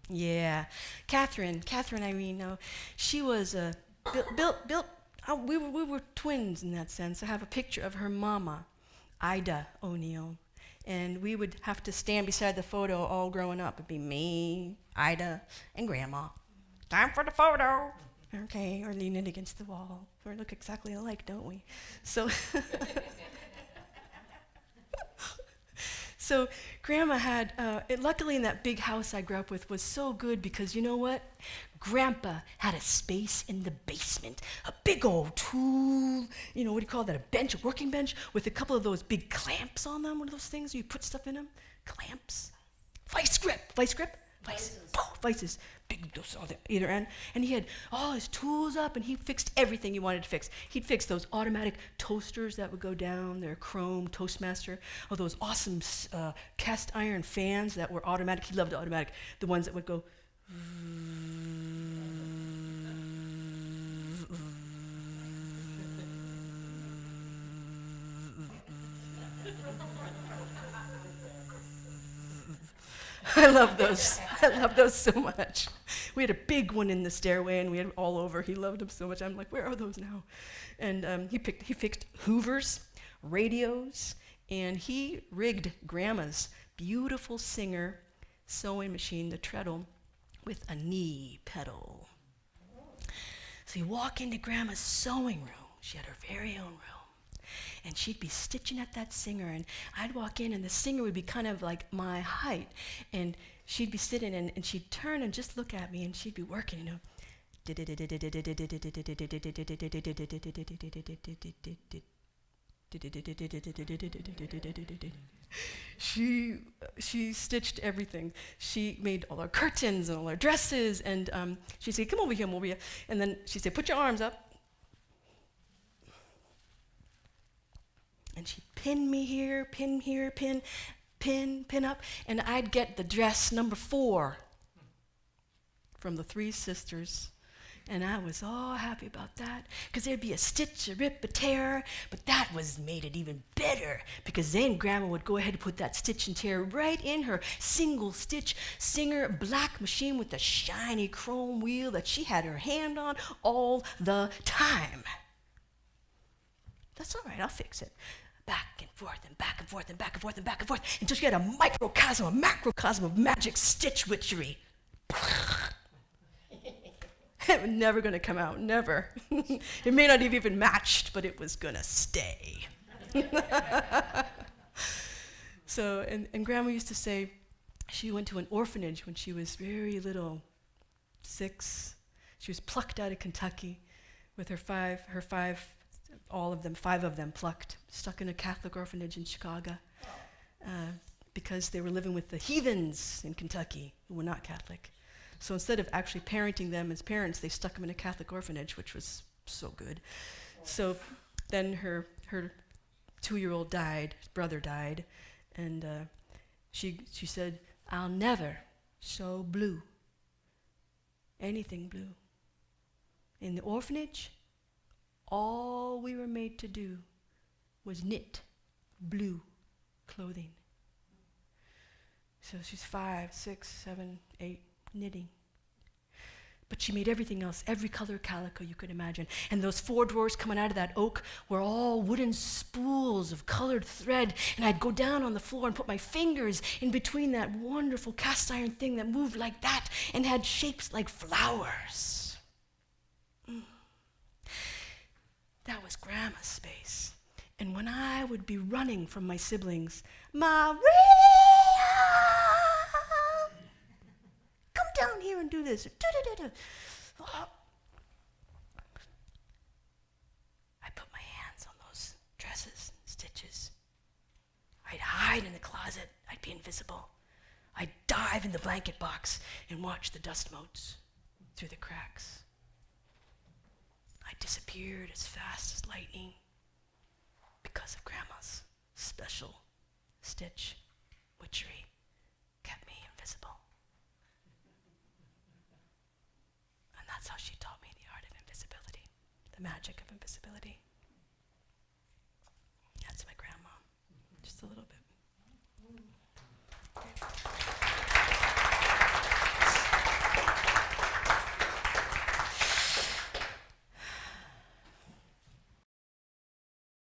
Yeah, Catherine, Irene. No, she was built. We were twins in that sense. I have a picture of her mama, Ida O'Neill, and we would have to stand beside the photo all growing up. It'd be me, Ida, and Grandma. Time for the photo. Okay, or leaning against the wall. We look exactly alike, don't we? So. So Grandma had, luckily in that big house I grew up with was so good because you know what? Grandpa had a space in the basement, a big old tool, what do you call that, a bench, a working bench with a couple of those big clamps on them, one of those things you put stuff in them, clamps. Vice grip, vices, big those on the either end. And he had all his tools up and he fixed everything he wanted to fix. He'd fix those automatic toasters that would go down, their chrome Toastmaster, or those awesome cast iron fans that were automatic. He loved automatic, the ones that would go. I love those. I love those so much. We had a big one in the stairway, and we had all over. He loved them so much. I'm like, where are those now? And he fixed Hoovers, radios, and he rigged Grandma's beautiful Singer sewing machine, the treadle, with a knee pedal. So you walk into Grandma's sewing room. She had her very own room. And she'd be stitching at that Singer, and I'd walk in, and the Singer would be kind of like my height, and she'd be sitting, and she'd turn and just look at me, and she'd be working, She stitched everything. She made all our curtains and all our dresses, and she'd say, come over here, and then she'd say, put your arms up. And she'd pin me here, pin up, and I'd get the dress number 4 from the 3 sisters. And I was all happy about that, because there'd be a stitch, a rip, a tear, but that made it even better, because then Grandma would go ahead and put that stitch and tear right in her single stitch Singer black machine with the shiny chrome wheel that she had her hand on all the time. That's all right, I'll fix it. Back and forth and back and forth and back and forth and back and forth until she had a microcosm, a macrocosm of magic stitch witchery. It was never going to come out, never. It may not have even matched, but it was going to stay. So, and Grandma used to say she went to an orphanage when she was very little, 6. She was plucked out of Kentucky with her five, all of them, 5 of them plucked, stuck in a Catholic orphanage in Chicago because they were living with the heathens in Kentucky who were not Catholic. So instead of actually parenting them as parents, they stuck them in a Catholic orphanage, which was so good. So then her 2-year-old died, his brother died, and she said, I'll never sew blue, anything blue. In the orphanage, all we were made to do was knit blue clothing. So she's 5, 6, 7, 8, knitting. But she made everything else, every color calico you could imagine. And those 4 drawers coming out of that oak were all wooden spools of colored thread. And I'd go down on the floor and put my fingers in between that wonderful cast iron thing that moved like that and had shapes like flowers. That was Grandma's space. And when I would be running from my siblings, Maria, come down here and do this. I put my hands on those dresses, stitches. I'd hide in the closet. I'd be invisible. I'd dive in the blanket box and watch the dust motes through the cracks. I disappeared as fast as lightning because of Grandma's special stitch witchery kept me invisible. And that's how she taught me the art of invisibility, the magic of invisibility. That's my grandma, just a little bit.